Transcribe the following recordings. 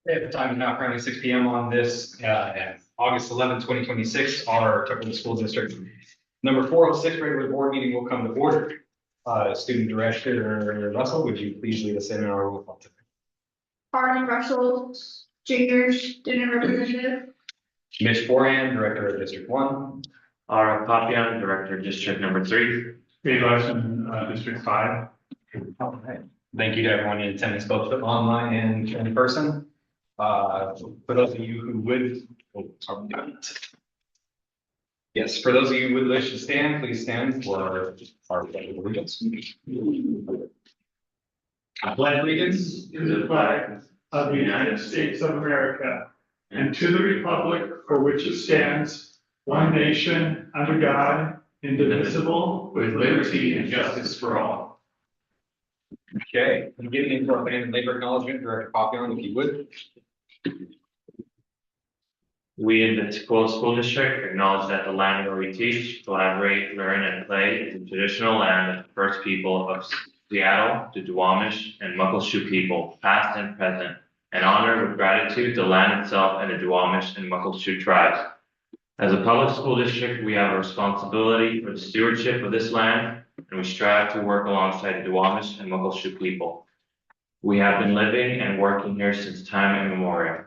Okay, the time is now currently 6 p.m. on this August 11th, 2026. Our Tuckerville School District number 406 regular board meeting will come to order. Student Director Russell, would you please lead us in our roll call? Harlan Russell, Junior Student Representative. Mitch Boran, Director of District 1. Ara Papian, Director, District number 3. Dave Larson, District 5. All right. Thank you to everyone in attendance, both online and in person. For those of you who would, yes, for those of you who would wish to stand, please stand for our pledge of allegiance. I pledge allegiance To the flag of the United States of America and to the republic for which it stands, one nation, under God, indivisible, with liberty and justice for all. Okay, and getting into our land and labor acknowledgement, Director Papian, if you would. We in the school district acknowledge that the land where we teach, collaborate, learn, and play is the traditional land of the first people of Seattle, the Duwamish, and Muckleshoot people, past and present, and honor with gratitude the land itself and the Duwamish and Muckleshoot tribes. As a public school district, we have a responsibility for the stewardship of this land, and we strive to work alongside the Duwamish and Muckleshoot people. We have been living and working here since time immemorial.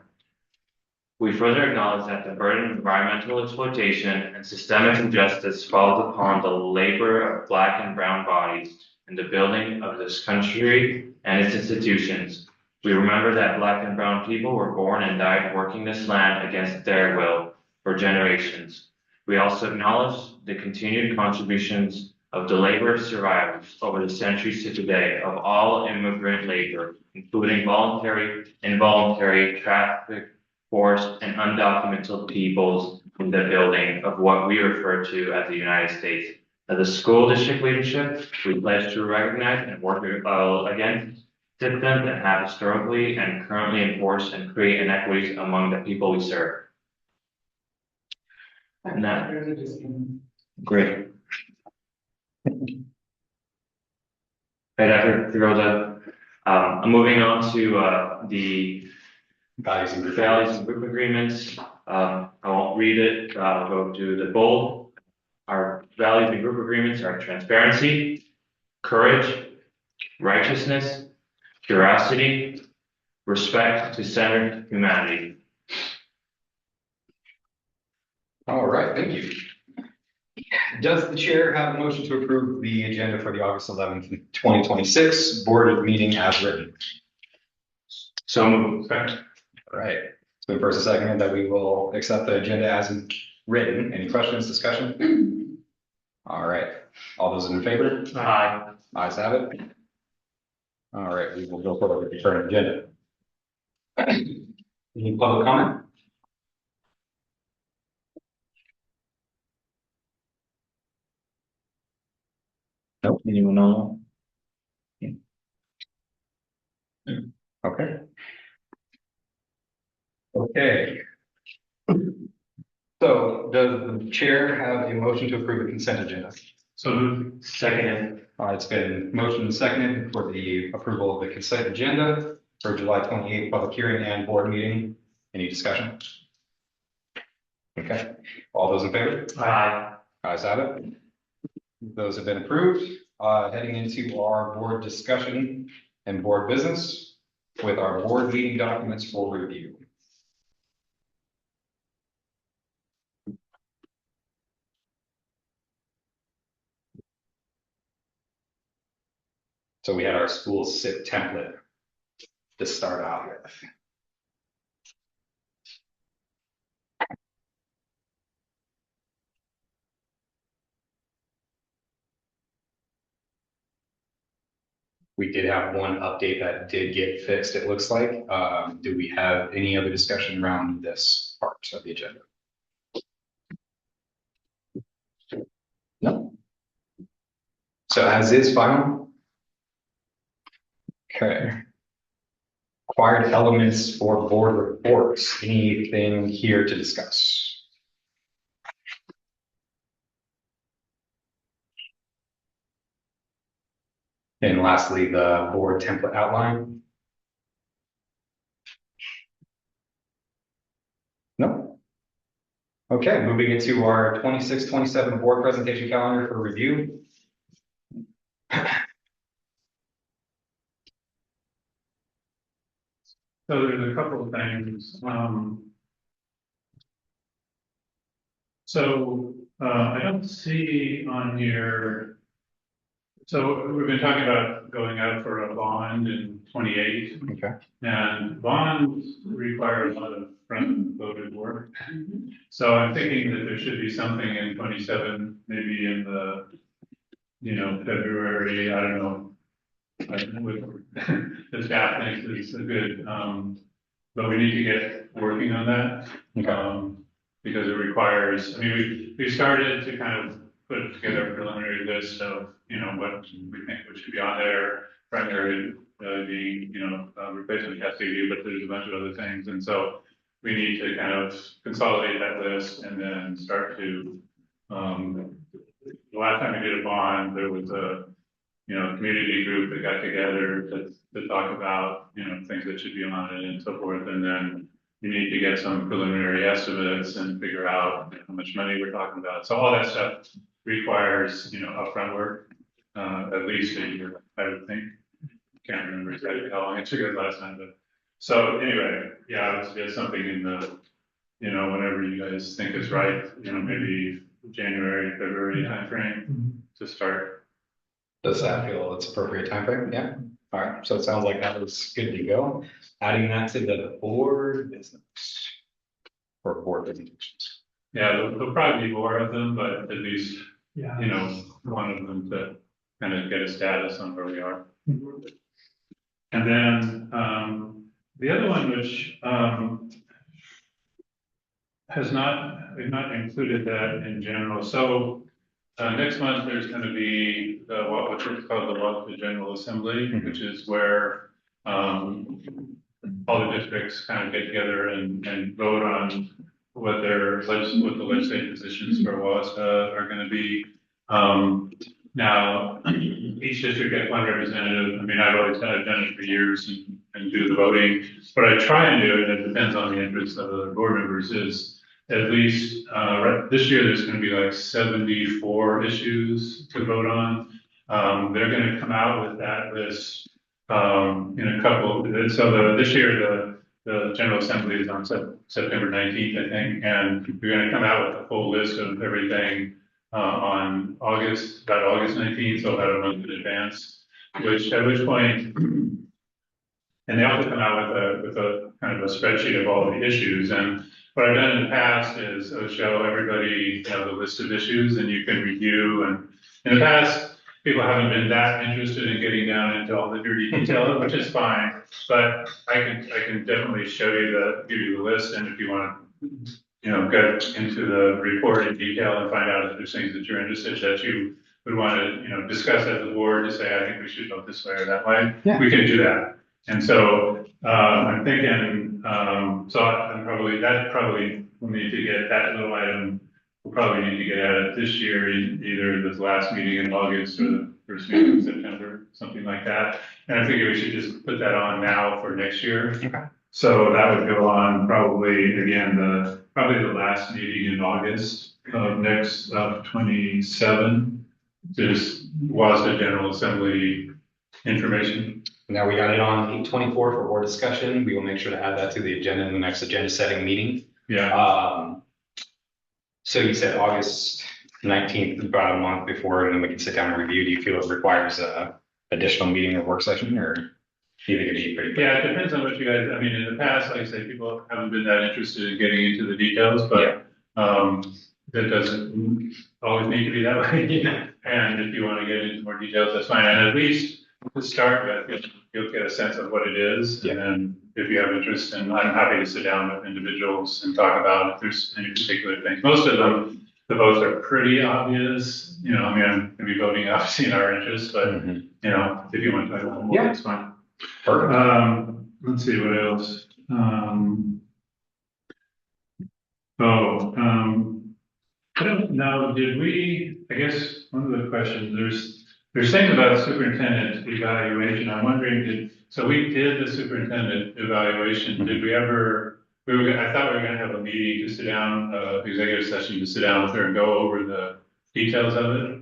We further acknowledge that the burden of environmental exploitation and systemic injustice falls upon the labor of Black and brown bodies in the building of this country and its institutions. We remember that Black and brown people were born and died working this land against their will for generations. We also acknowledge the continued contributions of the labor survivors over the centuries to today of all immigrant labor, including voluntary, involuntary, traffic, forced, and undocumented peoples in the building of what we refer to as the United States. As a school district leadership, we pledge to recognize and work against systems that have historically and currently enforced and create inequities among the people we serve. And that, great. Right after Firoza, I'm moving on to the values and group agreements. I won't read it. I'll go to the bold. Our values and group agreements are transparency, courage, righteousness, curiosity, respect to centered humanity. All right, thank you. Does the chair have a motion to approve the agenda for the August 11th, 2026 board meeting as written? So moved. All right, it's been first and second that we will accept the agenda as written. Any questions, discussion? All right, all those in favor? Aye. Ayes have it. All right, we will go forward with the current agenda. Any public comment? Nope. Anyone know? Okay. Okay. So does the chair have a motion to approve the consent agenda? So moved. Seconded. It's been motioned and seconded for the approval of the consent agenda for July 28th public hearing and board meeting. Any discussion? Okay, all those in favor? Aye. Ayes have it. Those have been approved. Heading into our board discussion and board business with our board meeting documents for review. So we had our school SIP template to start out with. We did have one update that did get fixed, it looks like. Do we have any other discussion around this part of the agenda? No. So as is final. Okay. Required elements for board reports. Anything here to discuss? And lastly, the board template outline. No? Okay, moving into our 26-27 board presentation calendar for review. So there's a couple of things, I don't see on here. So we've been talking about going out for a bond in 28, Okay. and bonds require a lot of front-loaded work. So I'm thinking that there should be something in 27, maybe in the, February, I don't know. The staff thinks it's a good, but we need to get working on that. Okay. Because it requires, we started to kind of put together a preliminary list of, what we think what should be on there. Primary, being, replacement custody, but there's a bunch of other things, and so we need to kind of consolidate that list and then start to, the last time we did a bond, there was a, community group that got together to talk about, things that should be on it and so forth, and then you need to get some preliminary estimates and figure out how much money we're talking about. So all that stuff requires, upfront work, at least a year, I would think. Can't remember exactly how long it took us last time, but so anyway, yeah, I would suggest something in the, whenever you guys think is right, maybe January, February timeframe to start. Does that feel it's appropriate timeframe? Yeah. All right. So it sounds like that was good to go. Adding that to the board business or board presentations. Yeah, there'll probably be more of them, but at least, one of them to kind of get a status on where we are. And then, the other one, which, we've not included that in general. So, next month, there's going to be what's called the Wellsville General Assembly, which is where all the districts kind of get together and vote on what what the legislative positions for WASDA are going to be. Now, each district gets one representative. I've always done it for years and do the voting. What I try and do, and it depends on the interest of the board members, is at least, this year, there's going to be like 74 issues to vote on. They're going to come out with that list in a couple. So this year, the General Assembly is on September 19th, I think, and we're going to come out with a full list of everything on August 19th, so about a month in advance. At which point, and they also come out with a kind of a spreadsheet of all the issues. And what I've done in the past is show everybody, the list of issues, and you can review. And in the past, people haven't been that interested in getting down into all the dirty details, which is fine. But I can definitely give you the list, and if you want to, get into the report in detail and find out if there's things that you're interested that you would want to, discuss as a board to say, I think we should vote this way or that way. Yeah. We can do that. And so I'm thinking, that probably will need to get that little item. We'll probably need to get at it this year, either this last meeting in August or the first meeting in September, something like that. And I figure we should just put that on now for next year. Okay. So that would go on probably again probably the last meeting in August of 27. Just WASDA General Assembly information. Now we got it on 8/24 for board discussion. We will make sure to add that to the agenda in the next agenda setting meeting. Yeah. So you said August 19th, about a month before, and then we can sit down and review. Do you feel it requires a additional meeting or work session, or do you think it'd be pretty quick? Yeah, it depends on what you guys, in the past, like I say, people haven't been that interested in getting into the details, but that doesn't always need to be that way. And if you want to get into more details, that's fine. And at least to start with, you'll get a sense of what it is. Yeah. And then if you have interest, and I'm happy to sit down with individuals and talk about if there's any particular things. Most of them, the votes are pretty obvious. I'm going to be voting obviously in our interest, but if you want to talk about more, that's fine. Perfect. Let's see what else. I don't know. I guess one of the questions, there's things about superintendent evaluation. I'm wondering, so we did the superintendent evaluation. Did we ever I thought we were gonna have a meeting to sit down, executive session to sit down with her and go over the details of it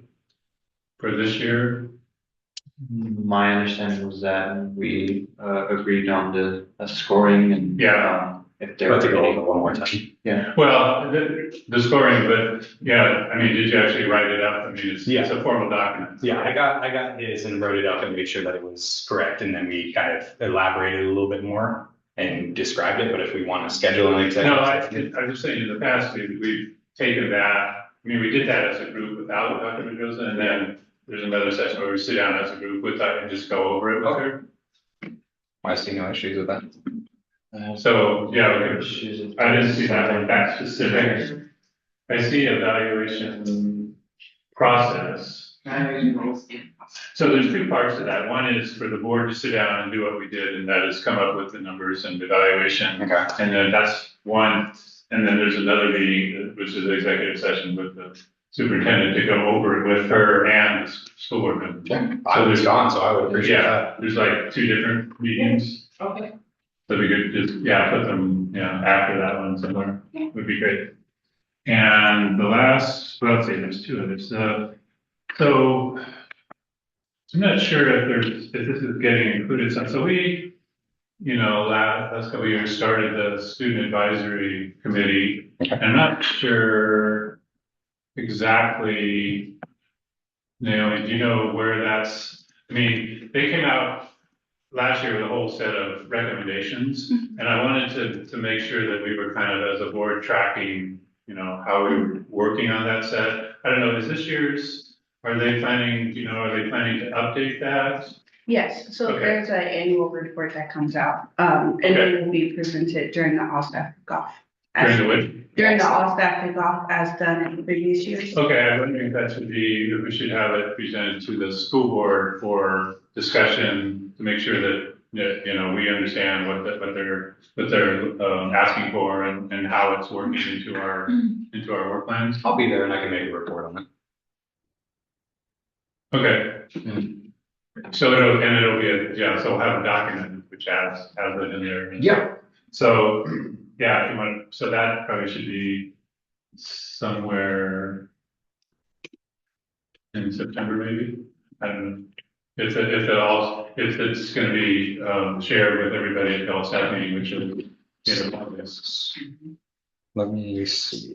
for this year. My understanding was that we agreed on the scoring and if there Let's were go any. over it one more time. Yeah. Well, the scoring, but yeah, I mean, did you actually write it up? I mean, it's a formal document. Yeah, I got his and wrote it up and made sure that it was correct, and then we kind of elaborated a little bit more and described it, but if we want to schedule an executive. No, session- I was saying in the past, we've taken that, I mean, we did that as a group without Dr. Mendoza, and then there's another session where we sit down as a group with that and just go over it with her. I see no issues with that. So, yeah, I didn't see that one that specific. I see evaluation process. So there's two parts to that. One is for the board to sit down and do what we did, and that is come up with the numbers and evaluation. Okay. And then that's one, and then there's another meeting, which is the executive session with the superintendent to go over it with her and the school board member. Yeah, I was gone, so I would appreciate that. Yeah, there's like two different meetings. Okay. So we could just, put them, after that one somewhere, would be great. And the last, well, let's say there's two others, so I'm not sure if this is getting included, so we, last couple of years started the student advisory committee. I'm not sure exactly, Naomi, do you know where that's, I mean, they came out last year with a whole set of recommendations, and I wanted to make sure that we were kind of as a board tracking, how we were working on that set. I don't know, is this year's, are they planning to update that? Yes, so Okay. there's an annual report that comes out, and it will be presented during the all staff kickoff. During the week? During the all staff kickoff as done in previous years. Okay, I'm wondering if that should be, if we should have it presented to the school board for discussion to make sure that, we understand what they're asking for and how it's working into our work plans. I'll be there and I can make a report on it. Okay. So it'll be so we'll have a document which has it in there. Yeah. So, if you want, so that probably should be somewhere in September, maybe. I don't know. If it's gonna be, shared with everybody at the all staff meeting, which will be in August. Let me see.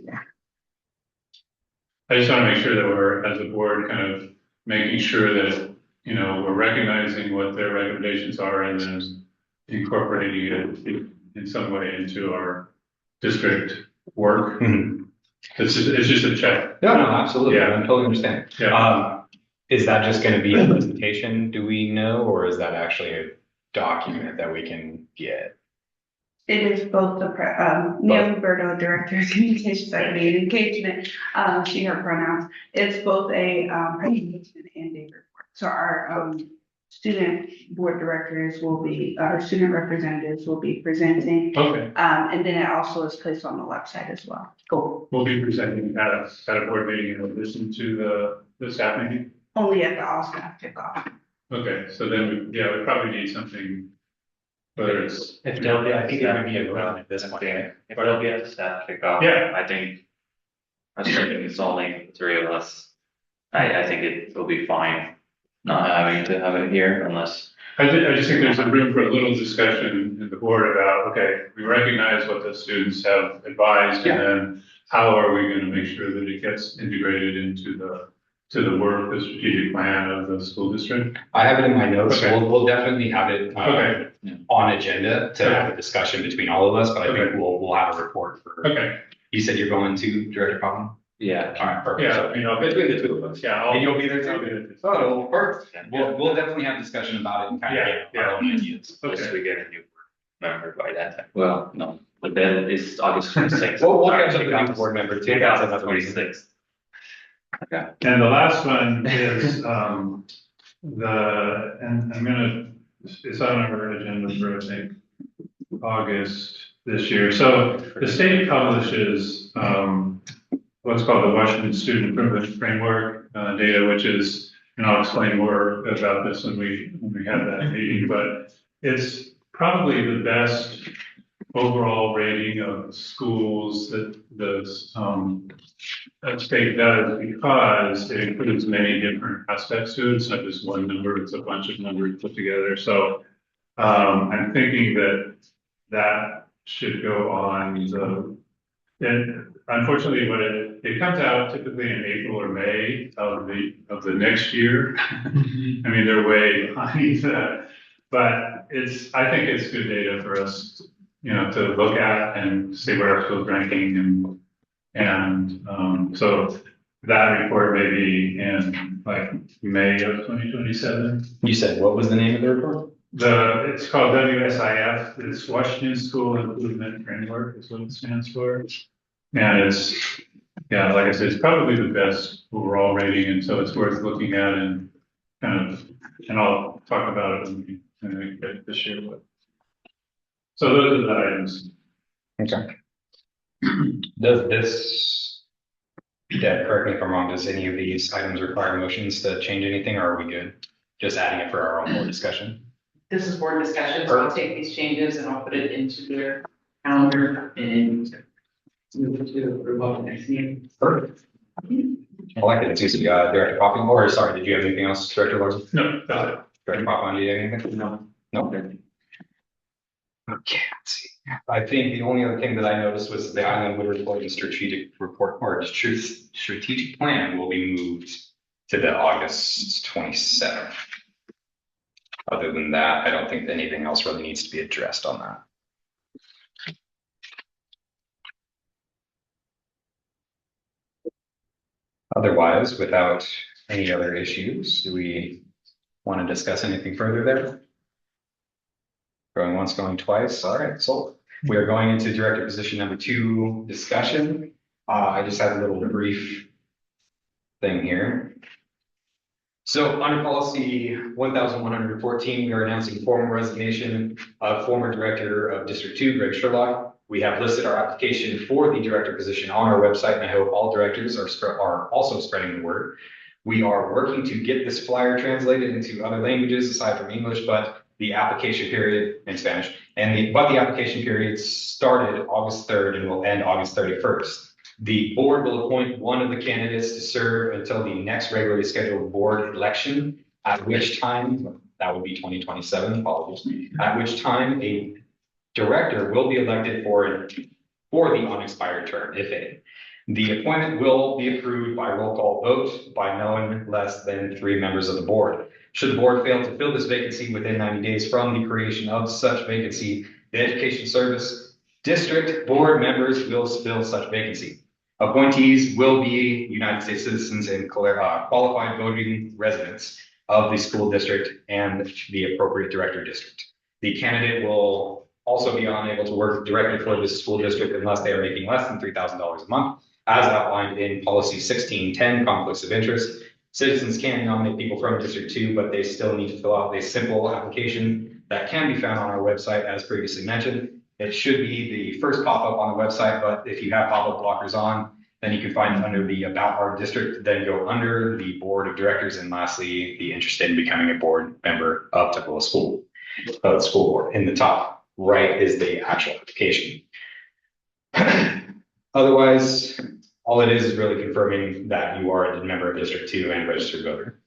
I just wanna make sure that we're, as a board, kind of making sure that, we're recognizing what their recommendations are and then incorporating it in some way into our district work. Mhm. It's just a check. No, absolutely. Yeah. I totally understand. Yeah. Is that just gonna be a presentation, do we know, or is that actually a document that we can get? It is both Neil Roberto, Director of Communications, Equity and Engagement, she, her pronouns. It's both a presentation and a report. So our student board directors our student representatives will be presenting. Okay, And then it also is placed on the website as well. Cool. we'll be presenting at a board meeting in addition to the staff meeting. Only at the all staff kickoff. Okay, so then we probably need something, whether it's, If there'll be, I think it would be around at this point. If there'll be a staff kickoff. Yeah. I think, assuming it's only the three of us, I think it will be fine not having to have it here unless. I just think there's a room for a little discussion in the board about, okay, we recognize what the students have advised, and then how are we gonna make sure that it gets integrated into the work, the strategic plan of the school district? I have it in my notes. Okay. We'll definitely have it Okay. on agenda to have a discussion between all of us, but I think Okay. we'll have a report for. Okay, You said you're going to Director Coughlin? Yeah. All right, perfect. yeah, Between the two of us. yeah. And you'll be there I'll too? be there too. Oh, perfect. We'll definitely have discussion about it and kind of get our own ideas. Unless we get a new member by that time. Well, no, but then it's August 26th. We'll catch up with you, board member too. 2026. Okay. And the last one is, and I'm gonna, it's on our agenda for, I think, August this year. So the state publishes, what's called the Washington Student Improvement Framework, data, which is, and I'll explain more about this when we have that meeting, but it's probably the best overall rating of schools that the, state does because it includes many different aspects to it. It's not just one number, it's a bunch of numbers put together. So, I'm thinking that should go on the, and unfortunately, when it comes out typically in April or May of the next year. I mean, they're way behind that, but I think it's good data for us, to look at and see where our school's ranking and so that report may be in like May of 2027. You said, what was the name of the report? It's called WSIF, it's Washington School Improvement Framework is what it stands for. And it's, yeah, like I said, it's probably the best overall rating, and so it's worth looking at and kind of, and I'll talk about it when we get this year. So those are the items. Okay. Does this, Deb, correct me if I'm wrong, does any of these items require motions to change anything, or are we good? Just adding it for our own board discussion? This is board discussion, so I'll take these changes and I'll put it into their calendar and move it to approve of the next meeting. Perfect. I like it. It's easy. Director Poppy, or sorry, did you have anything else, Director Larson? No, that's it. Director Poppy, do you have anything? No. No. Okay, let's see. I think the only other thing that I noticed was the Island Woodward Floating Strategic Report or strategic plan will be moved to the August 27th. Other than that, I don't think anything else really needs to be addressed on that. Otherwise, without any other issues, do we want to discuss anything further there? Going once, going twice. All right, so we are going into director position number 2 discussion. I just have a little brief thing here. So under policy 1114, we are announcing formal resignation of former director of District 2, Greg Sherlock. We have listed our application for the director position on our website, and I hope all directors are also spreading the word. We are working to get this flyer translated into other languages aside from English, but the application period in Spanish, but the application period started August 3rd and will end August 31st. The board will appoint one of the candidates to serve until the next regularly scheduled board election, at which time, that would be 2027, apologies, at which time a director will be elected for the unexpired term, if any. The appointment will be approved by roll call vote by no less than 3 members of the board. Should the board fail to fill this vacancy within 90 days from the creation of such vacancy, the Education Service District board members will fill such vacancy. Appointees will be United States citizens and qualified voting residents of the school district and the appropriate director district. The candidate will also be unable to work directly for this school district unless they are making less than $3,000 a month, as outlined in policy 1610, conflicts of interest. Citizens can nominate people from District 2, but they still need to fill out a simple application that can be found on our website, as previously mentioned. It should be the first pop-up on the website, but if you have pop-up blockers on, then you can find it under the About Our District, then go under the Board of Directors, and lastly, be interested in becoming a board member of Tukwila School Board. In the top right is the actual application. Otherwise, all it is really confirming that you are a member of District 2 and a registered voter.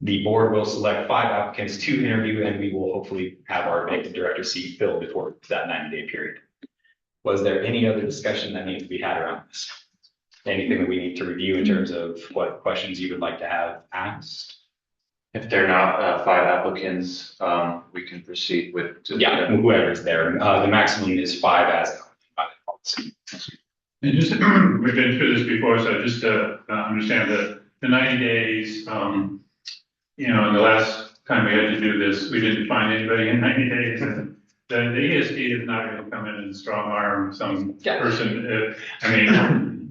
The board will select 5 applicants to interview, and we will hopefully have our vacant director seat filled before that 90-day period. Was there any other discussion that needs to be had around this? Anything that we need to review in terms of what questions you would like to have asked? If they're not 5 applicants, we can proceed with. Yeah, whoever's there. The maximum is 5 as outlined by the policy. And just, we've been through this before, so just to understand the 90 days, and the last time we had to do this, we didn't find anybody in 90 days. The ESD is not going to come in and strong arm some person.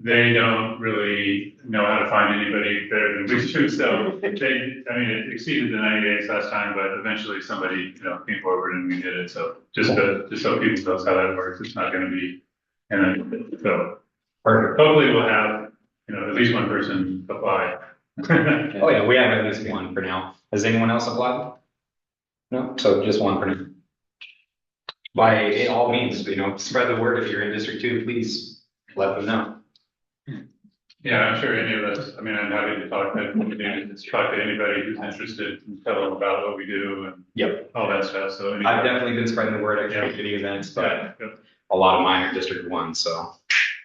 They don't really know how to find anybody better than we do. So it exceeded the 90 days last time, but eventually somebody, came forward and we did it. So just so people know how that works, it's not going to be, so perfect. Hopefully we'll have, at least one person apply. Oh yeah, we have at least one for now. Has anyone else applied? No, so just one for now. By all means, spread the word. If you're in District 2, please let them know. Yeah, I'm sure any of us, I mean, I'm happy to talk to anybody who's interested and tell them about what we do and Yep. all that stuff, so. I've definitely been spreading the word at community events, but Yeah, a lot of mine are District 1, so.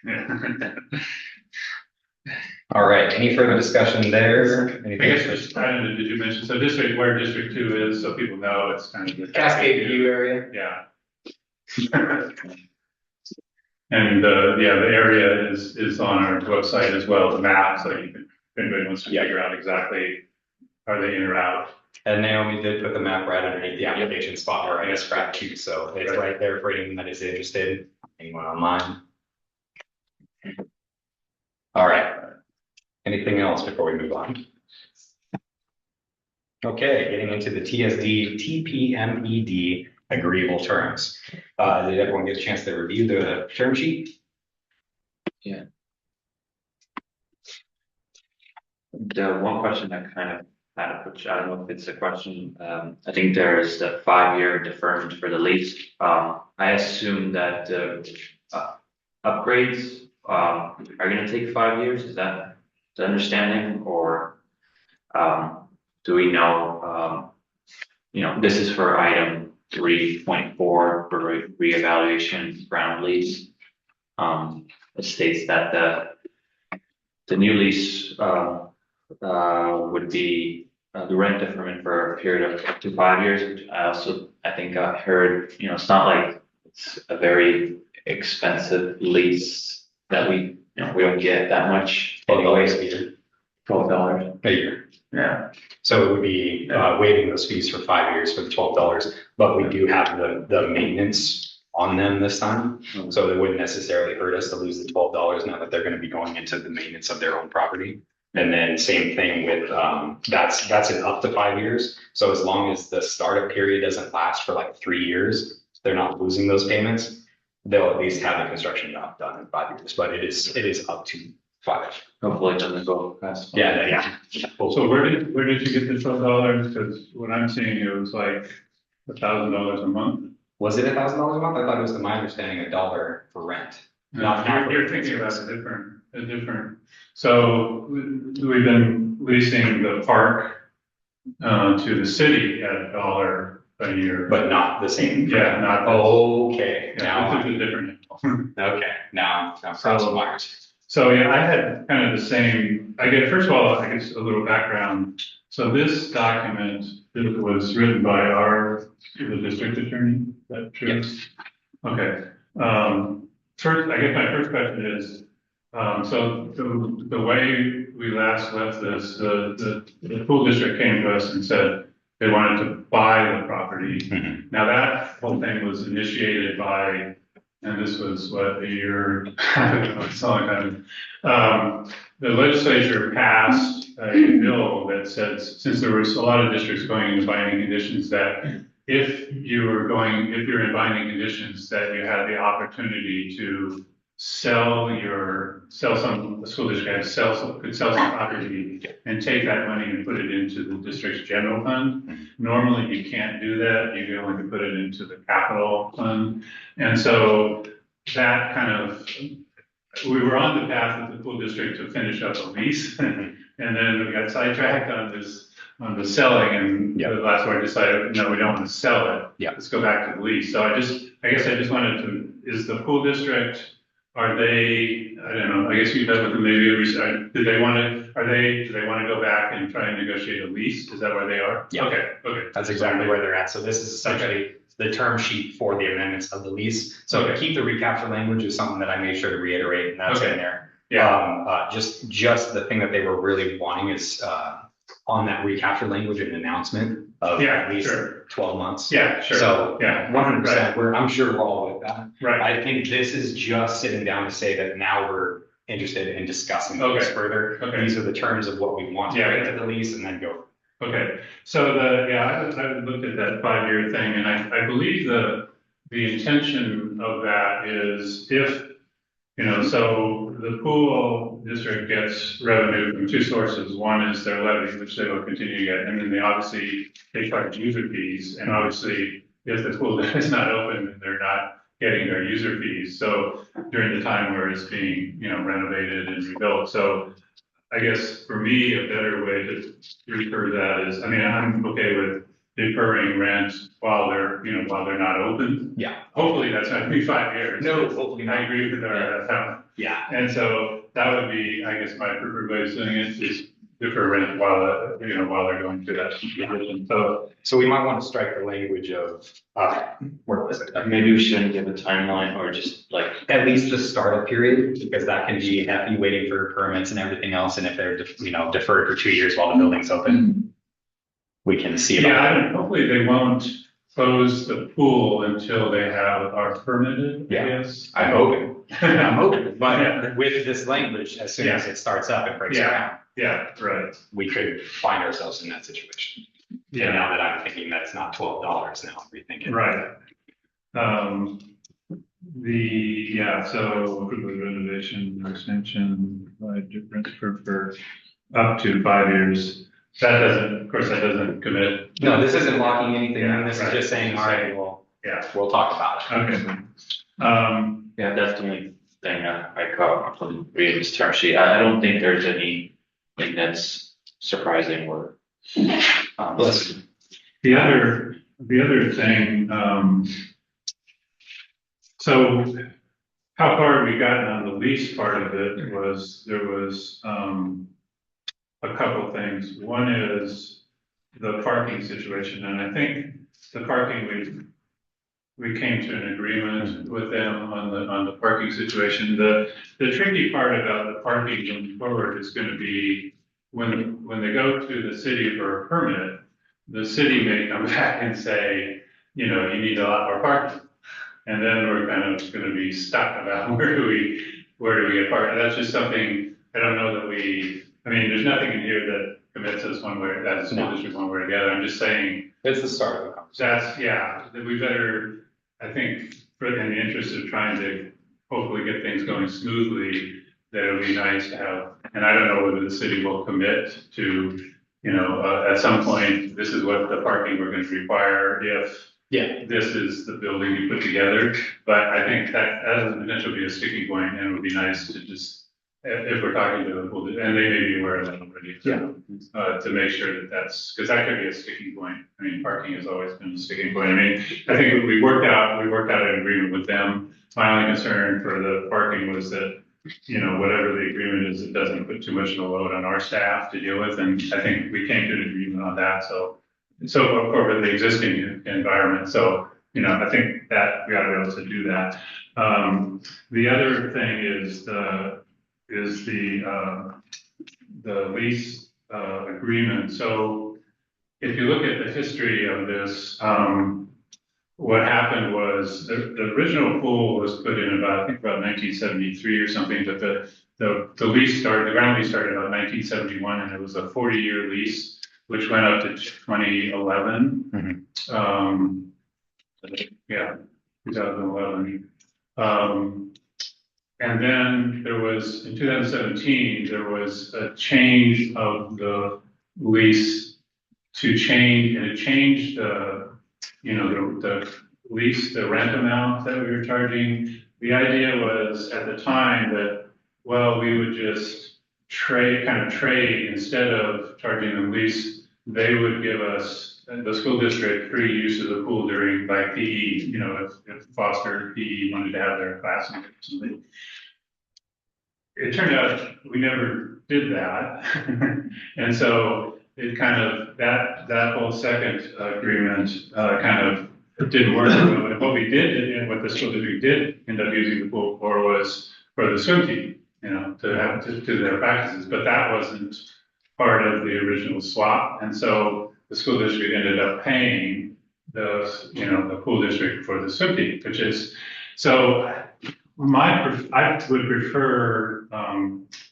yeah. All right, any further discussion there? I guess just, I don't know, did you mention, so where District 2 is, so people know it's kind of the. Cascade View area? Yeah. And, yeah, the area is on our website as well, the map, so you can, if anybody wants to figure out exactly, are they in or out? And Naomi did put the map right underneath the application spot where I described to you, so it's right there for anyone that is interested, anyone online. All right. Anything else before we move on? Okay, getting into the TSD, TPMED agreeable terms. Did everyone get a chance to review the term sheet? The one question I kind of had, which I don't know if it's a question, I think there is the 5-year deferment for the lease. I assume that the upgrades are gonna take 5 years, is that the understanding, or do we know, this is for item 3.4 for reevaluation ground lease. It states that the new lease would be the rent deferment for a period of up to 5 years, which I think I heard, it's not like it's a very expensive lease that we don't get that much anyways. $12 A year. Yeah. So it would be waiving those fees for 5 years for the $12, but we do have the maintenance on them this time. So it wouldn't necessarily hurt us to lose the $12 now that they're going to be going into the maintenance of their own property. And then same thing with, that's in up to 5 years. So as long as the startup period doesn't last for like 3 years, they're not losing those payments. They'll at least have the construction job done in 5 years, but it is up to 5. Hopefully it doesn't go past. Yeah. So where did you get the $12? Because what I'm seeing, it was like $1,000 a month. Was it $1,000 a month? I thought it was, to my understanding, $1 for rent. You're thinking about a different. So we've been leasing the park to the city at $1 a year. But not the same. Yeah, not. Okay, Yeah, now, this is a different. okay, now I'm crossing wires. So yeah, I had kind of the same, first of all, I guess a little background. So this document, it was written by the district attorney, is that true? Yes. Okay, first, I guess my first question is, so the way we last left this, the school district came to us and said they wanted to buy the property. Mhm. Now that whole thing was initiated by, and this was what, a year, I don't know, it's a long time. The legislature passed a bill that said, since there was a lot of districts going into binding conditions, that if you're in binding conditions, that you had the opportunity to the school district could sell some property and take that money and put it into the district's general fund. Normally, you can't do that. You can only put it into the capital fund. And so that kind of, we were on the path with the school district to finish up a lease. And then we got sidetracked on the selling, and that's where I decided, no, we don't want to sell it. Yeah. Let's go back to the lease. So I guess I just wanted to, is the pool district, are they, I don't know, I guess you've done with them maybe, do they want to go back and try and negotiate a lease? Is that where they are? Yeah. Okay. That's exactly where they're at. So this is essentially the term sheet for the amendments of the lease. So to keep the recapture language is something that I made sure to reiterate, and that's in there. Yeah. Just the thing that they were really wanting is on that recapture language, an announcement of at least 12 months. Yeah, sure. So 100%, I'm sure we're all with that. Right. I think this is just sitting down to say that now we're interested in discussing this further. Okay. These are the terms of what we want to write to the lease, and then go. Okay, so I looked at that 5-year thing, and I believe the intention of that is if, so the pool district gets revenue from 2 sources. One is their levy, which they will continue to get, and then they charge user fees, and obviously if the school is not open and they're not getting their user fees. So during the time where it's being, renovated and rebuilt. So I guess for me, a better way to refer that is, I mean, I'm okay with deferring rent while they're not open. Yeah. Hopefully that's not gonna be 5 years. No, hopefully I not. agree with that. Yeah. And so that would be, I guess, my preferred way of doing it is defer rent while they're going through that transition. So we might want to strike the language of, where was it? Maybe we shouldn't give a timeline or just like, At least the startup period, because that can be happy waiting for permits and everything else, and if they're, deferred for 2 years while the building's open, we can see about that. Yeah, hopefully they won't close the pool until they are permitted, I Yeah. guess. I'm hoping, I'm hoping, Yeah. but with this language, as soon as it starts up and breaks Yeah. ground, Yeah, right. we could find ourselves in that situation. And now that I'm thinking that it's not $12 now, I'm rethinking. Right. So renovation, extension, difference for up to 5 years. That doesn't commit. No, this isn't locking anything in, Yeah, this is right. just saying, all right, well, Yeah, we'll talk about it. okay. yeah, that's the only thing I caught from reading this term sheet. I don't think there's anything that's surprising or. Listen. The other thing, so how far we gotten on the lease part of it was, there was, a couple things. One is the parking situation, and I think the parking, we came to an agreement with them on the parking situation. The tricky part about the parking going forward is gonna be when they go to the city for a permit, the city may come back and say, you need a lot more parking. And then we're kind of gonna be stuck about where do we get parking? That's just something, I don't know that there's nothing in here that commits us one way, that the school district one way or the other. I'm just saying, It's the start of the conversation. that we better, I think, in the interest of trying to hopefully get things going smoothly, that it would be nice to have, and I don't know whether the city will commit to, at some point, this is what the parking we're going to require if this is the building you put together. But I think that has the potential to be a sticking point, and it would be nice to just, if we're talking to the pool, and they may be aware of that already. To make sure that's, because that could be a sticking point. I mean, parking has always been a sticking point. I mean, I think we worked out an agreement with them. My only concern for the parking was that, whatever the agreement is, it doesn't put too much of a load on our staff to deal with. And I think we came to an agreement on that. So for the existing environment. So, I think that we ought to be able to do that. The other thing is the lease agreement. So if you look at the history of this, what happened was the original pool was put in about 1973 or something, but the ground lease started about 1971, and it was a 40-year lease, which went up to 2011. 2011. And then in 2017, there was a change of the lease and it changed the lease, the rent amount that we were charging. The idea was at the time that, we would just trade instead of charging the lease, they would give us, the school district, free use of the pool during PE, if Foster PE wanted to have their class or something. It turned out we never did that. And so it kind of, that whole second agreement it didn't work. What we did, and what the school district did end up using the pool for was for the swim team, to do their practices, but that wasn't part of the original swap. And so the school district ended up paying the pool district for the swim team, which is, so I would prefer,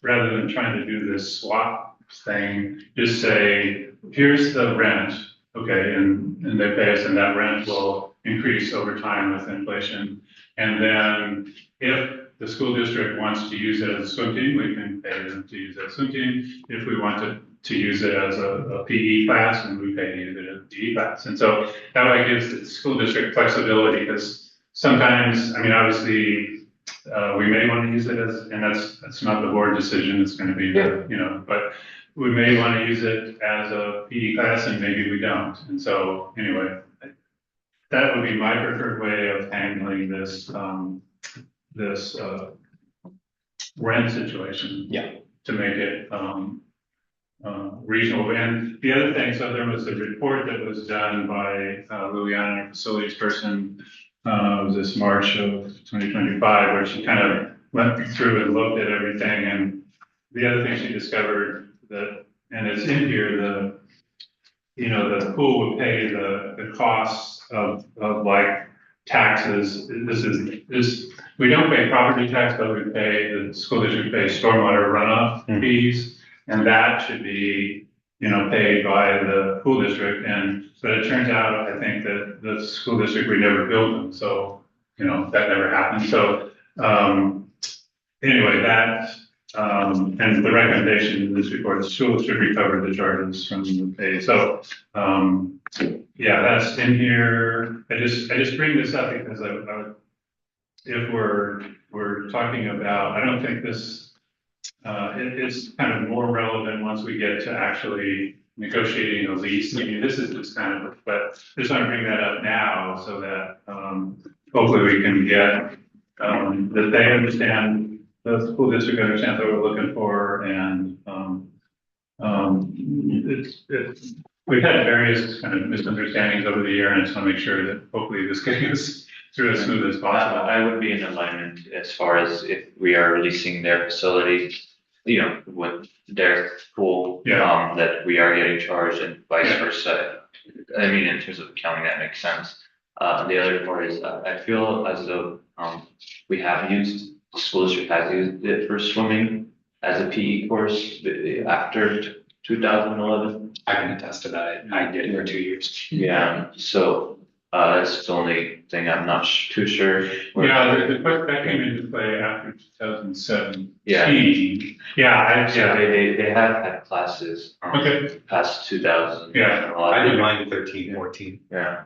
rather than trying to do this swap thing, just say, here's the rent, okay, and they pay us, and that rent will increase over time with inflation. And then if the school district wants to use it as a swim team, we can pay them to use it as a swim team. If we want to use it as a PE class, and we pay to use it as a PE class. And so that way gives the school district flexibility, because sometimes, I mean, obviously, we may want to use it as, and that's not the board decision, it's going to be the, you know, but we may want to use it as a PE class and maybe we don't. And so anyway, that would be my preferred way of handling this, rent situation. Yeah. To make it, reasonable. And the other thing, so there was a report that was done by Liliana, our facilities person, was this March of 2025, where she kind of went through and looked at everything. And the other thing she discovered that, and it's in here, the pool would pay the costs of like taxes. We don't pay property tax, but we pay, the school district pays stormwater runoff fees. And that should be, paid by the school district. But it turns out, I think that the school district, we never billed them. So, that never happened. So, anyway, and the recommendation in this report, the school should recover the charges from the pay. So, yeah, that's in here. I just bring this up because if we're talking about, I don't think this, it is kind of more relevant once we get to actually negotiating a lease. I mean, this is just kind of, but just want to bring that up now so that, hopefully we can get, that they understand, the school district understands what we're looking for, and, we've had various kind of misunderstandings over the year, and I just want to make sure that hopefully this goes through as smooth as possible. I would be in alignment as far as if we are releasing their facility, with their pool, that we are getting charged and vice versa. I mean, in terms of accounting, that makes sense. The other part is, I feel as though, we have used, the school district has used it for swimming as a PE course after 2011. I can attest to that. I did it for 2 years. Yeah, so, that's the only thing I'm not too sure. Yeah, that came into play after 2017. Yeah. Yeah, So they have had classes, Okay. past 2000. Yeah. I did mine in 13, 14. Yeah.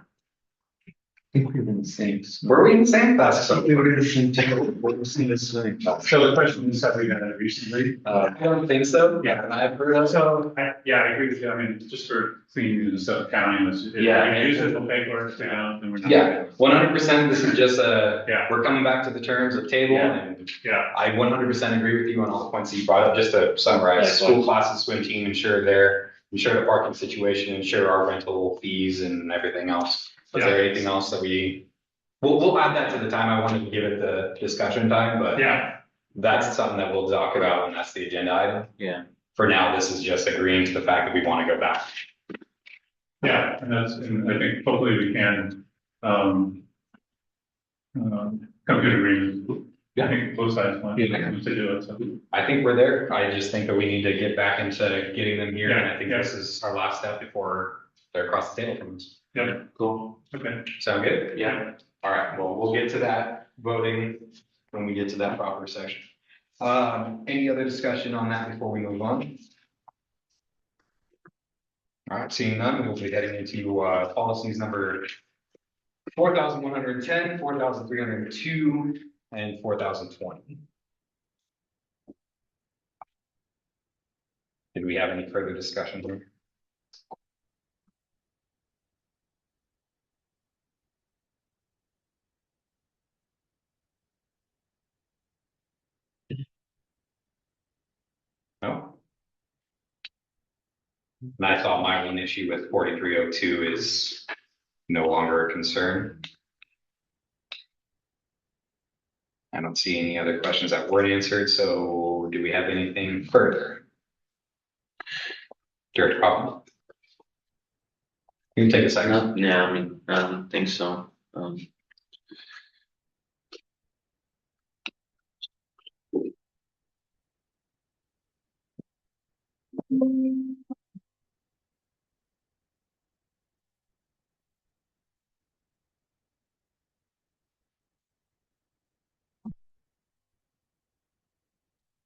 I think we were in the same. Were we in the same class? We were in the same So the question is, have we done it recently? I don't think so. Yeah. And I've heard of. So, I agree with you. I mean, just for cleaning and stuff, counting this. Yeah. We use it, we'll pay for it, and we're not. Yeah, 100%. This is just Yeah. we're coming back to the terms of table, Yeah. and Yeah, I 100% agree with you on all the points that you brought up. Just to summarize, Likewise. school classes, swim team, ensure the parking situation, ensure our rental fees and everything else. Is there anything else that we'll add that to the time? I wanted to give it the discussion time, but yeah, that's something that we'll talk about when that's the agenda item. Yeah. For now, this is just agreeing to the fact that we want to go back. yeah, and I think hopefully we can, come to an agreement. I think both sides want to do it, so. I think we're there. I just think that we need to get back into getting them here, and I think Yeah. this is our last step before they're across the table from us. Yeah, Cool. okay. Sound good? Yeah. All right, well, we'll get to that voting when we get to that proper section. Any other discussion on that before we move on? All right, seeing none, we'll be heading into policies number 4,110, 4,302, and 4,020. Did we have any further discussion here? No? And I thought my one issue with 4302 is no longer a concern. I don't see any other questions that weren't answered, so do we have anything further? Director Hoffman? You can take a second. Yeah, I mean, I don't think so.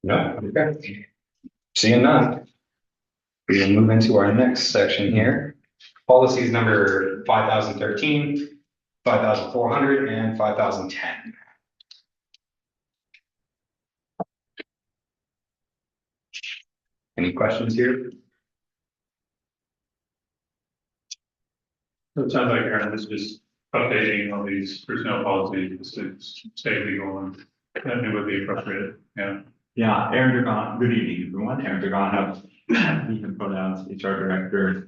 No, okay. Seeing none. We will move into our next section here. Policies number 5013, 5400, and 5010. Any questions here? So it sounds like Aaron is just updating all these personnel policies to stay legal and it would be appropriate, yeah. Yeah, Aaron Dragon, good evening, everyone. Aaron Dragon, have even pronouns, HR Director,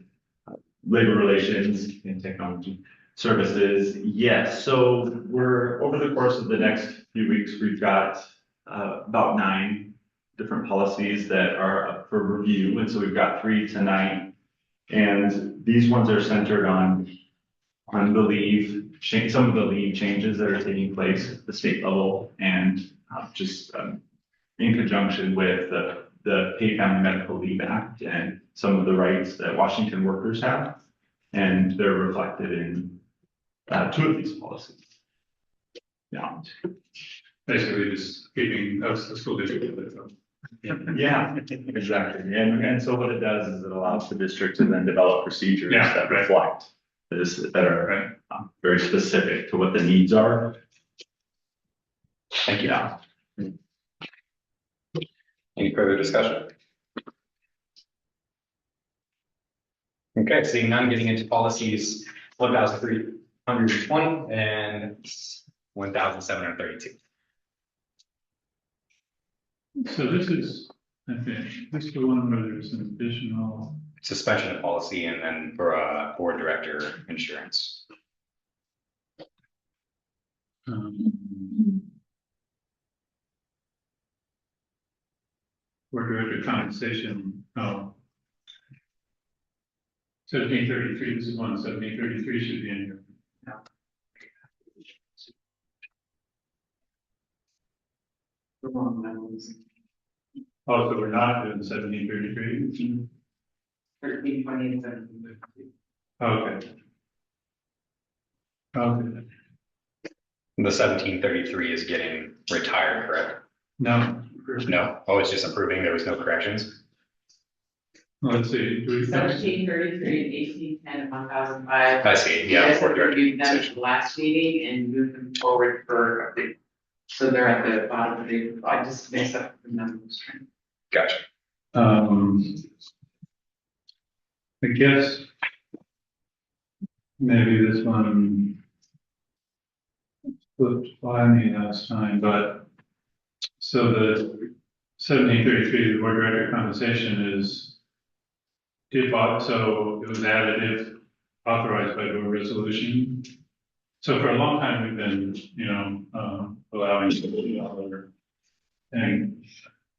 Labor Relations and Technology Services. Yes, so we're, over the course of the next few weeks, we've got about 9 different policies that are up for review. And so we've got 3 tonight. And these ones are centered on the leave, some of the leave changes that are taking place at the state level and just in conjunction with the Paid Family Medical Leave Act and some of the rights that Washington workers have. And they're reflected in 2 of these policies. Yeah. Basically just keeping us, the school district. Yeah, exactly. And so what it does is it allows the district to then develop procedures Yeah, that right. reflect this, that are very specific to what the needs are. Thank you. Yeah. Any further discussion? Okay, seeing none, getting into policies 1320 and 1732. So this is, I think, this is the one where there's an additional, Suspension of policy and then for board director insurance. board director compensation, oh. 1733, this is one, 1733 should be in here. The wrong numbers. Oh, so we're not doing 1733? 1320 and 1733. Okay. Okay, The 1733 is getting retired, correct? no, No, oh, it's just approving, there was no corrections. let's see, do we? 1733, 1810, and 1005. I see, You yeah. guys board have director reviewed them at position. the last meeting and moved them forward for update. So they're at the bottom of the, I just mixed up the numbers. Gotcha. I guess. Maybe this one. Flipped by me last time, but. So the 1733, the board director compensation is. So it was added if authorized by board resolution. So for a long time, we've been, allowing. And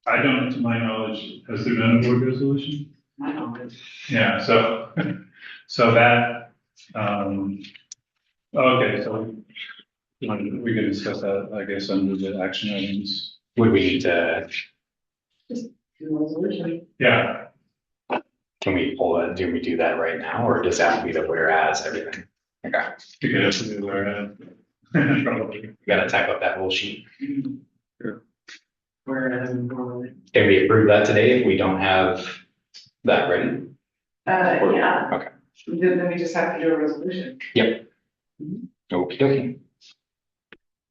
I don't, to my knowledge, has there been a board resolution? My knowledge. Yeah, so, so that, okay, so. We can discuss that, I guess, under the action items. Would we need to, Resolution. Yeah, can we pull that, do we do that right now, or does that have to be the whereas everything? Okay, you could have to do where, probably. we gotta type up that whole sheet. Whereas. Can we approve that today if we don't have that ready? Yeah. Okay. Then we just have to do a resolution. Okey dokey.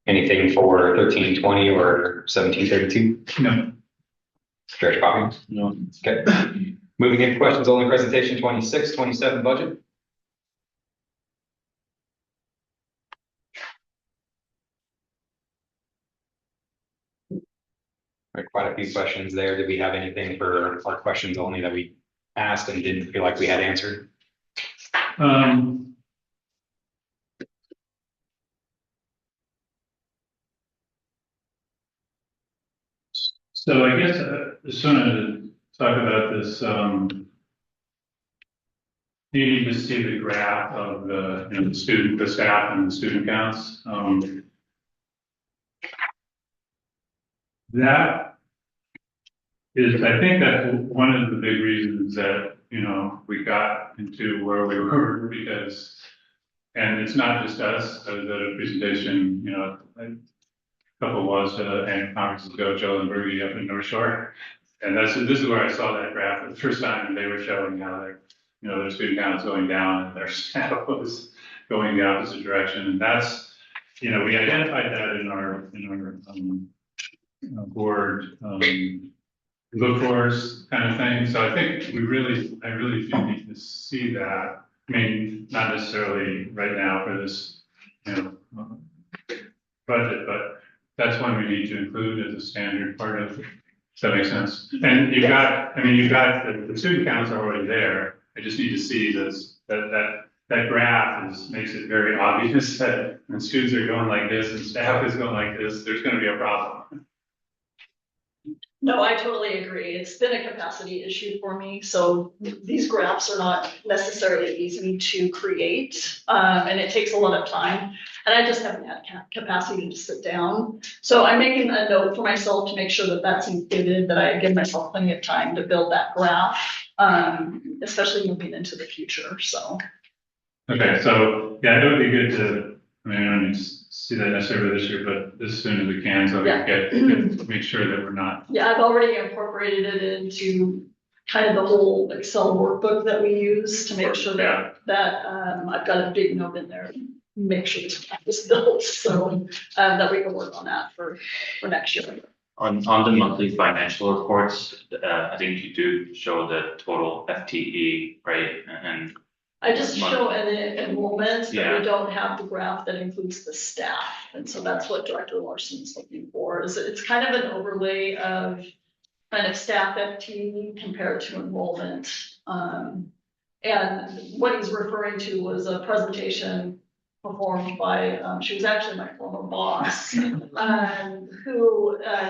Anything for 1320 or 1732? No, Director Poppins? no. Okay. Moving into questions only, presentation 26, 27 budget. Quite a few questions there. Did we have anything for our questions only that we asked and didn't feel like we had answered? So I guess I just wanted to talk about this, you need to see the graph of the staff and the student counts. That is, I think that one of the big reasons that, we got into where we were because, and it's not just us, I was at a presentation, a couple was, and conferences ago, Joe and Bergie up in North Shore. And this is where I saw that graph for the first time, and they were showing how their, their student count is going down and their staff was going the opposite direction. And that's, we identified that in our board, look fors kind of thing. So I think I really do need to see that. I mean, not necessarily right now for this, budget, but that's one we need to include as a standard part of, does that make sense? And you've got the student counts are already there. I just need to see this, that graph makes it very obvious that when students are going like this and staff is going like this, there's gonna be a problem. No, I totally agree. It's been a capacity issue for me, so these graphs are not necessarily easy to create, and it takes a lot of time. And I just haven't had capacity to sit down. So I'm making a note for myself to make sure that that's included, that I give myself plenty of time to build that graph, especially moving into the future, so. Okay, so, yeah, it would be good to, I don't need to see that necessarily this year, but as soon as we can, so we can make sure that we're not. Yeah, I've already incorporated it into kind of the whole Excel workbook that we use to make sure that I've got a big note in there. Make sure this graph is built, so that we can work on that for next year. On the monthly financial reports, I think you do show the total FTE, right? And I just show an enrollment, but Yeah. we don't have the graph that includes the staff. And so that's what Director Larson's looking for, is it's kind of an overlay of kind of staff FTE compared to enrollment. And what he's referring to was a presentation performed by, she was actually my former boss, who,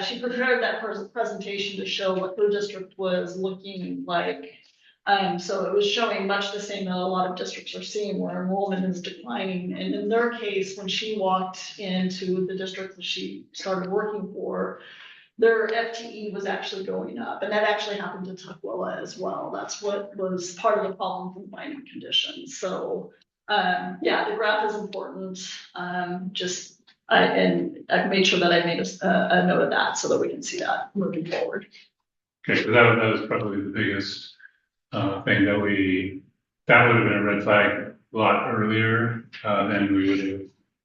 she prepared that presentation to show what her district was looking like. So it was showing much the same that a lot of districts are seeing, where enrollment is declining. And in their case, when she walked into the district that she started working for, their FTE was actually going up, and that actually happened to Tukwila as well. That's what was part of the problem from finding conditions. So, the graph is important. I've made sure that I made a note of that so that we can see that moving forward. Okay, so that was probably the biggest thing that would have been a red flag a lot earlier than we would have.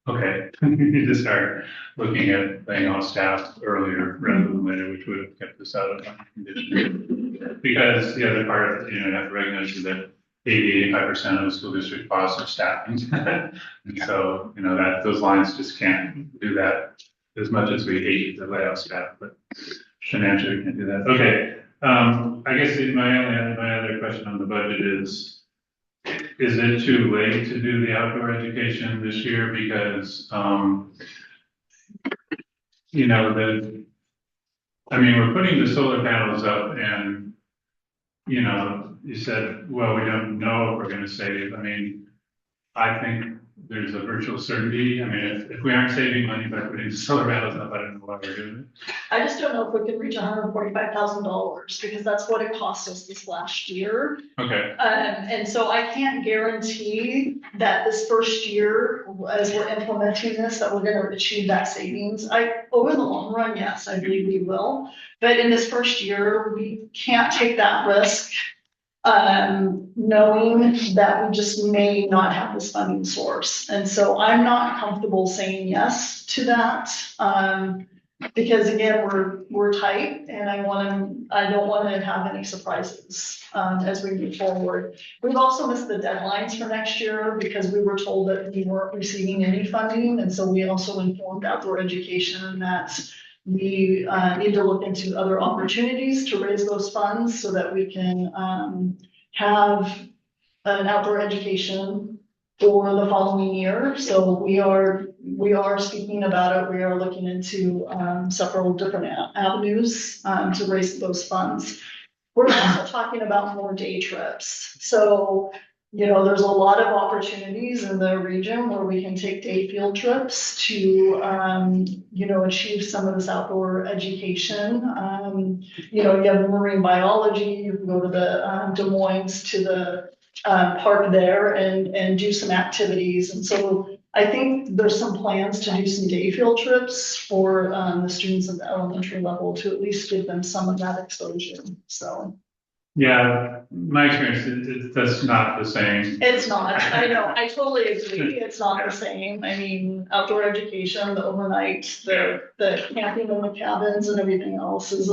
Okay, we need to start looking at laying off staff earlier rather than later, which would have kept us out of condition. Because the other part, you have to recognize is that 85% of the school district costs are staffing. And so, that those lines just can't do that as much as we hate to lay off staff, but financially can't do that. Okay. I guess my other question on the budget is it too late to do the outdoor education this year? Because, we're putting the solar panels up and, you said, well, we don't know if we're gonna save. I think there's a virtual certainty. If we aren't saving money by putting solar panels up, I don't know why we're doing it. I just don't know if we can reach $145,000 because that's what it cost us this last year. Okay, And so I can't guarantee that this first year, as we're implementing this, that we're gonna achieve that savings. Over the long run, yes, I believe we will. But in this first year, we can't take that risk, knowing that we just may not have this funding source. And so I'm not comfortable saying yes to that. Because again, we're tight and I don't want to have any surprises, as we move forward. We've also missed the deadlines for next year because we were told that we weren't receiving any funding. And so we also informed outdoor education that we need to look into other opportunities to raise those funds so that we can have an outdoor education for the following year. So we are speaking about it. We are looking into several different avenues to raise those funds. We're also talking about more day trips. So, there's a lot of opportunities in the region where we can take day field trips to, achieve some of this outdoor education. You have marine biology, you can go to the Des Moines to the park there and do some activities. And so I think there's some plans to do some day field trips for, the students at the elementary level to at least give them some of that exposure, so. Yeah, my experience, that's not the same. It's not, I know, I totally agree, it's not the same, I mean, outdoor education, the overnight, the camping in the cabins and everything else is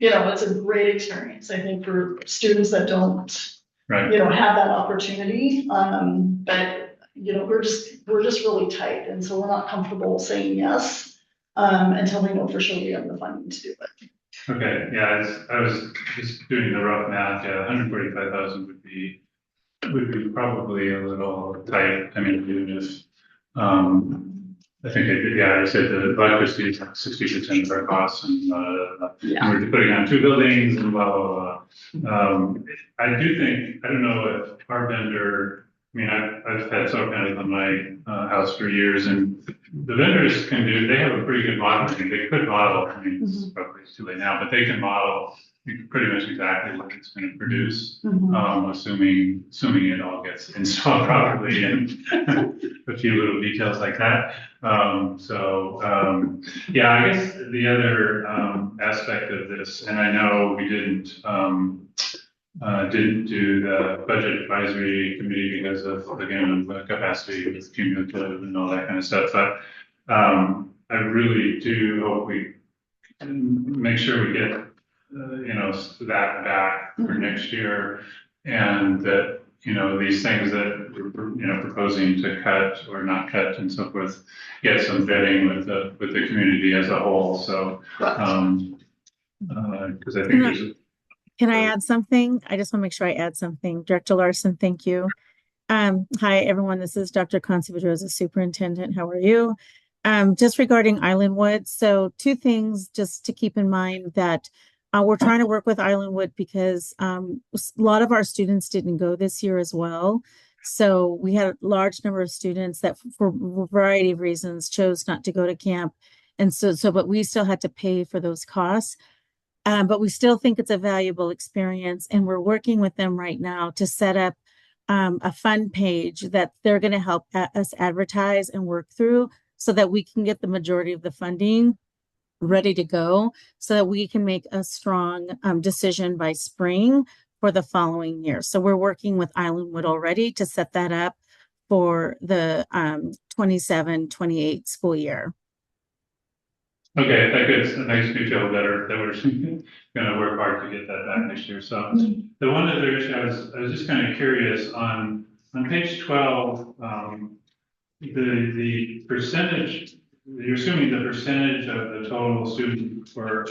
it's a great experience, I think, for students that don't, Right. have that opportunity, but, we're just really tight, and so we're not comfortable saying yes, until we know for sure we have the funding to do it. Okay, yeah, I was just doing the rough math, yeah, 145,000 would be probably a little tight, I mean, even if, I think, I said the electricity is like 60% of our costs, and, Yeah. we're putting on 2 buildings and blah, blah, blah. I do think, I don't know if our vendor, I mean, I've had solar panels on my, house for years, and the vendors they have a pretty good modeling, they could model, I mean, it's probably too late now, but they can model pretty much exactly what it's gonna produce, assuming it all gets installed properly and a few little details like that. Yeah, I guess the other, aspect of this, and I know we didn't do the budget advisory committee because of, again, capacity with cumulative and all that kind of stuff, but, I really do hope we can make sure we get, that back for next year, and that, these things that we're, proposing to cut or not cut and so forth, get some vetting with the community as a whole, so, because I think there's. Can I add something? I just want to make sure I add something. Director Larson, thank you. Hi, everyone. This is Dr. Conce-Pedroza, Superintendent. How are you? Just regarding Islandwood. So 2 things just to keep in mind that we're trying to work with Islandwood because a lot of our students didn't go this year as well. So we had a large number of students that for a variety of reasons chose not to go to camp. And but we still had to pay for those costs. But we still think it's a valuable experience, and we're working with them right now to set up a fund page that they're going to help us advertise and work through so that we can get the majority of the funding ready to go so that we can make a strong decision by spring for the following year. So we're working with Islandwood already to set that up for the 27-28 school year. Okay, that gives a nice detail that we're gonna work hard to get that back next year. So the one other issue, I was just kind of curious on page 12, the percentage, you're assuming the percentage of the total student for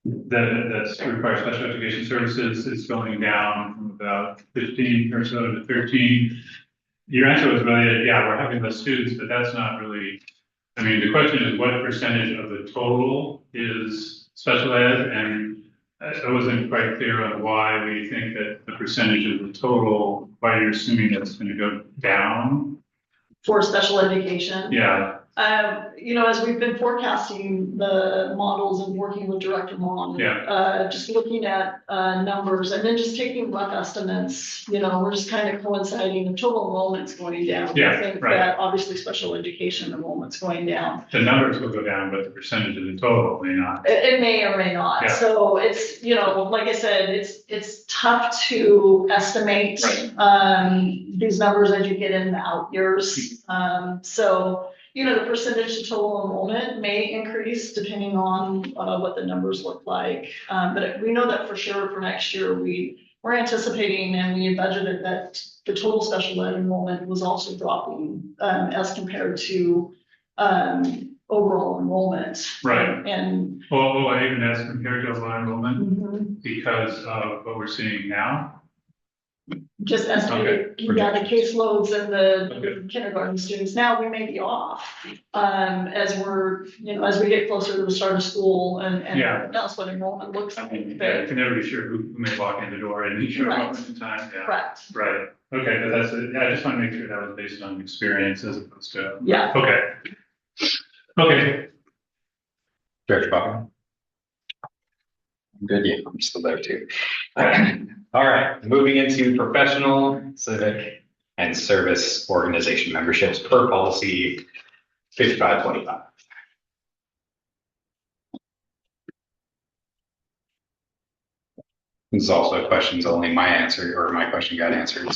that requires special education services is going down from about 15 or so to 13. Your answer was really, yeah, we're having less students, but that's not really. I mean, the question is what percentage of the total is special ed? And I wasn't quite clear on why we think that the percentage of the total, why you're assuming that's going to go down. For special education. Yeah. As we've been forecasting the models and working with Director Mon, just looking at numbers and then just taking rough estimates, we're just kind of coinciding, the total enrollment's going down. Yeah, I think right. that obviously special education enrollment's going down. The numbers will go down, but the percentage of the total may not. It may or may not. Yeah. So it's, like I said, it's tough to estimate these numbers as you get in the out years. So the percentage of total enrollment may increase depending on what the numbers look like. But we know that for sure for next year, we're anticipating and we budgeted that the total special ed enrollment was also dropping as compared to overall enrollment. Right. And even as compared to overall enrollment because of what we're seeing now. Just estimated, the caseloads and the kindergarten students. Now we may be off as we're, as we get closer to the start of school and that's what enrollment looks like. You can never be sure who may walk in the door at any moment in time. Yeah. Correct. Right. Okay, but that's it. I just want to make sure that was based on experience as opposed to. Yeah. Okay. Director Buckman? Good, yeah, I'm still there too. All right, moving into professional, civic, and service organization memberships per policy 5525. This is also questions only my answer or my question got answered.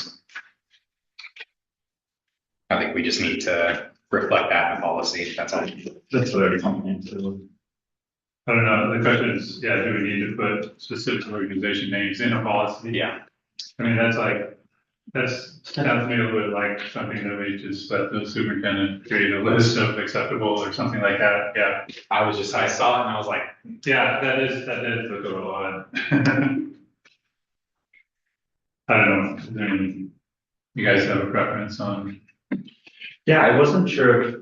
I think we just need to reflect that in the policy. That's all. That's what every company needs to. I don't know, the question is, yeah, do we need to put specific organization names in a policy? Yeah. I mean, that's sounds to me a little bit like something that we just let the superintendent create a list of acceptable or something like that, yeah. I saw it and I was like, Yeah, that is look a little odd. I don't know, is there any, you guys have a preference on? Yeah, I wasn't sure if,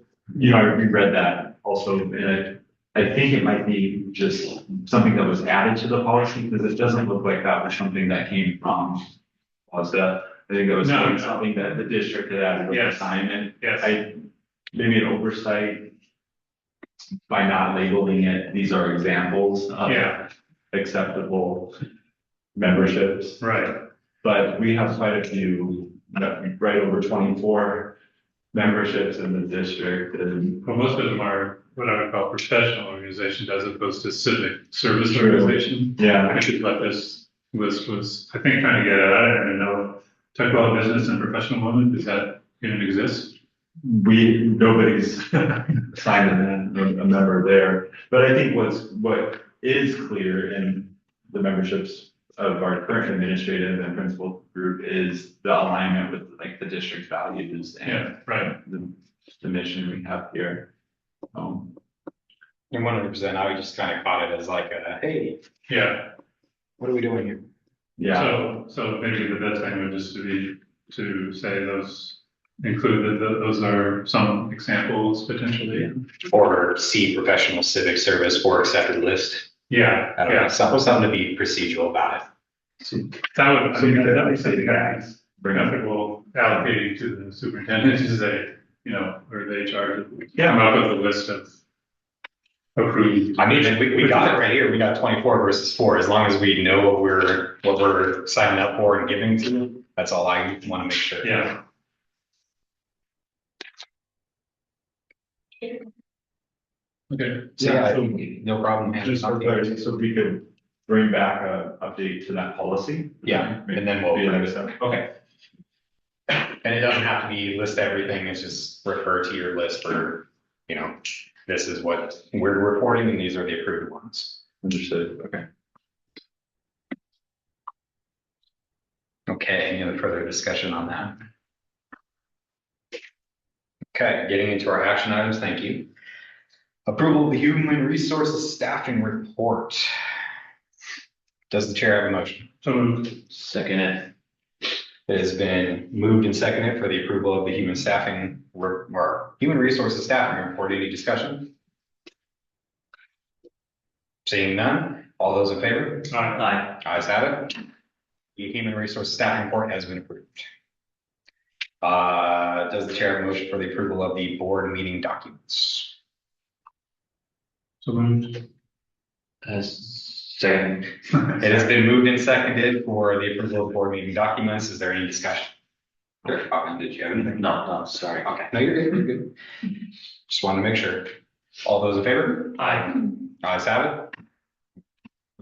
I reread that also, and I think it might be just something that was added to the policy, because it doesn't look like that was something that came from WASDA. I think that was No. something that the district had added over Yes. time, and Yes. maybe an oversight by not labeling it, these are examples of Yeah, acceptable memberships. right, But we have quite a few, right over 24 memberships in the district, and well, most of them are what I would call professional organizations as opposed to civic service True. organization. yeah, I should let this list was, I think, trying to get at, I don't even know, talk about business and professional women, does that even exist? nobody's signed a member there. But I think what is clear in the memberships of our current administrative and principal group is the alignment with like the district values and Yeah, right, the mission we have here. and 100%, I just kind of caught it as like hey, yeah. what are we doing here? Yeah, So maybe the best thing would just to say those include that those are some examples potentially. Or see professional civic service or accepted list. Yeah, I don't know, yeah, something to be procedural about it. that would, I mean, that would say be that. bring up people allocating to the superintendent to say, or they charge, come up with a list of approved. I mean, we got it right here. We got 24 versus 4. As long as we know what we're signing up for and giving to, that's all I want to make sure. Yeah. Okay. Yeah, so no problem. just for clarity, so we could bring back a update to that policy. Yeah, and then we'll Be bring another it up. step. Okay. And it doesn't have to be list everything. It's just refer to your list for, this is what we're reporting and these are the approved ones. Understood, okay. Okay, any other further discussion on that? Okay, getting into our action items, thank you. Approval of the human resources staffing report. Does the chair have a motion? So moved. Second it. It has been moved and seconded for the approval of the human staffing or human resources staffing report. Any discussion? Seeing none, all those in favor? Aye. Ayes have it. The human resources staffing report has been approved. Does the chair have a motion for the approval of the board meeting documents? So moved. Second. It has been moved and seconded for the approval of board meeting documents. Is there any discussion? Did you have anything? No, sorry. Okay, no, you're good, you're good. Just wanted to make sure. All those in favor? Aye. Ayes have it.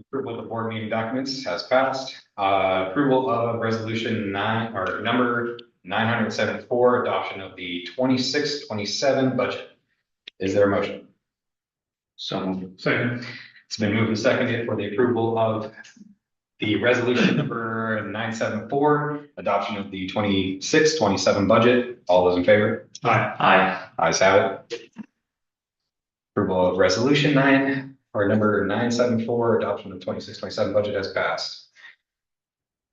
Approval of the board meeting documents has passed. Approval of resolution number 974, adoption of the 26-27 budget. Is there a motion? So Second. It's been moved and seconded for the approval of the resolution number 974, adoption of the 26-27 budget. All those in favor? Aye. Ayes have it. Approval of resolution number 974, adoption of 26-27 budget has passed.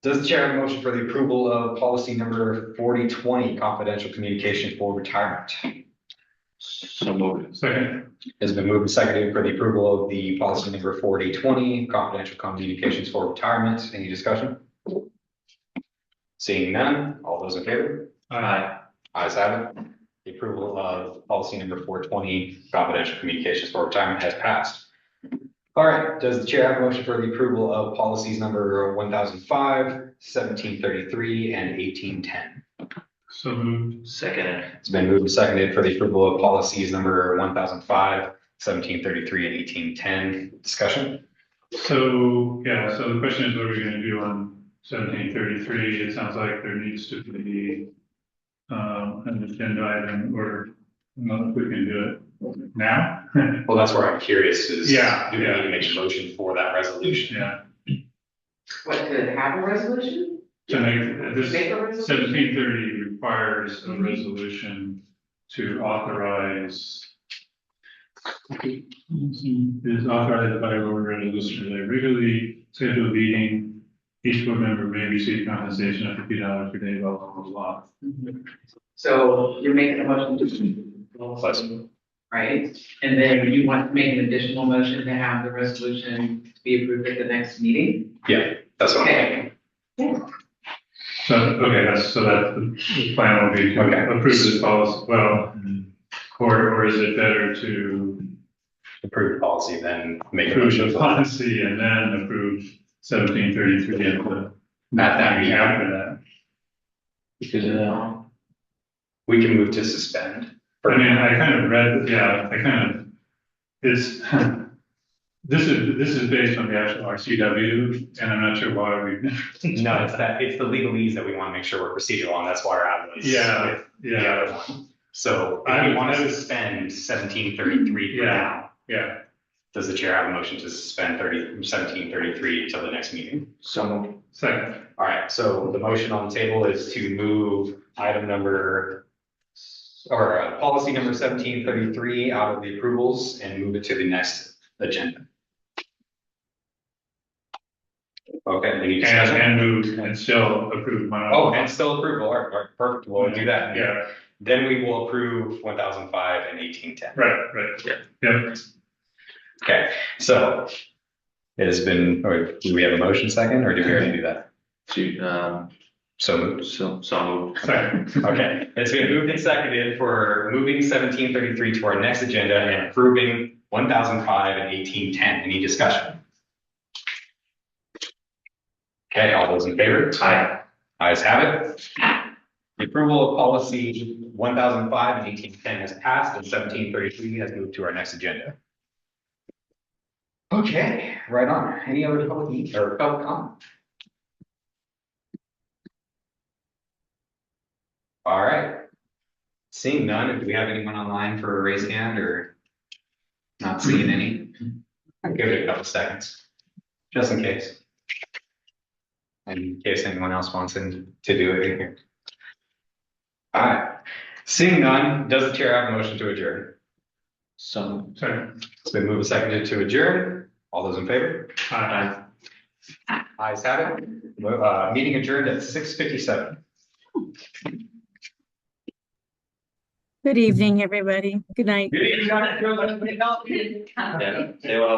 Does the chair have a motion for the approval of policy number 4020, confidential communication for retirement? So moved. Second. Has been moved and seconded for the approval of the policy number 4020, confidential communications for retirement. Any discussion? Seeing none, all those in favor? Aye. Ayes have it. The approval of policy number 420, confidential communications for retirement has passed. All right, does the chair have a motion for the approval of policies number 1005, 1733, and 1810? So moved. Second. It's been moved and seconded for the approval of policies number 1005, 1733, and 1810. Discussion? So, yeah, so the question is, what are we gonna do on 1733? It sounds like there needs to be an agenda item, or I don't know if we can do it now. Well, that's where I'm curious is. Yeah, Do we yeah. need to make a motion for that resolution? Yeah, What, to have a resolution? to make this Make a resolution? 1730 requires a resolution to authorize. Is authorized by board resolution at a regularly scheduled meeting. Each board member may receive compensation up to $2 per day while on the law. So you're making a motion Plus. to. Right, and then you want to make an additional motion to have the resolution to be approved at the next meeting? Yeah, that's what I'm thinking. Okay. So, okay, the plan will be to Okay. approve this policy, well, or is it better to Approve the policy, then make a approve motion. the for- policy and then approve 1733 at the. At that meeting. After that. Because, We can move to suspend. I mean, I kind of read, yeah, I kind of, it's, this is based on the actual RCW, and I'm not sure why we. No, it's the legalese that we want to make sure we're procedural on. That's why we're out was. Yeah, with the yeah. other one. So I if we would- want I to would- suspend 1733 for Yeah. now, Yeah, does the chair have a motion to suspend 1733 until the next meeting? so, second, All right, so the motion on the table is to move item number policy number 1733 out of the approvals and move it to the next agenda. Okay, any discussion? and move and still approve my. Oh, and still approval. All right, perfect. We'll do that. Yeah, Then we will approve 1005 and 1810. right, yeah. Okay, so it has been, or do we have a motion second, or did we already do that? So moved. so, Second, Okay, it's been moved and seconded for moving 1733 to our next agenda and approving 1005 and 1810. Any discussion? Okay, all those in favor? Aye. Ayes have it. The approval of policy 1005 and 1810 has passed, and 1733 has moved to our next agenda. Okay, right on. Any other public comment? All right. Seeing none, do we have anyone online for a raised hand or not seeing any? I'll give it a couple seconds, just in case. And in case anyone else wants to do it in here. All right. Seeing none, does the chair have a motion to adjourn? so. second. It's been moved and seconded to adjourn. All those in favor? Aye. Ayes have it. Meeting adjourned at 6:57. Good evening, everybody. Good night. Good evening, Dr. Jones. Yeah, stay well.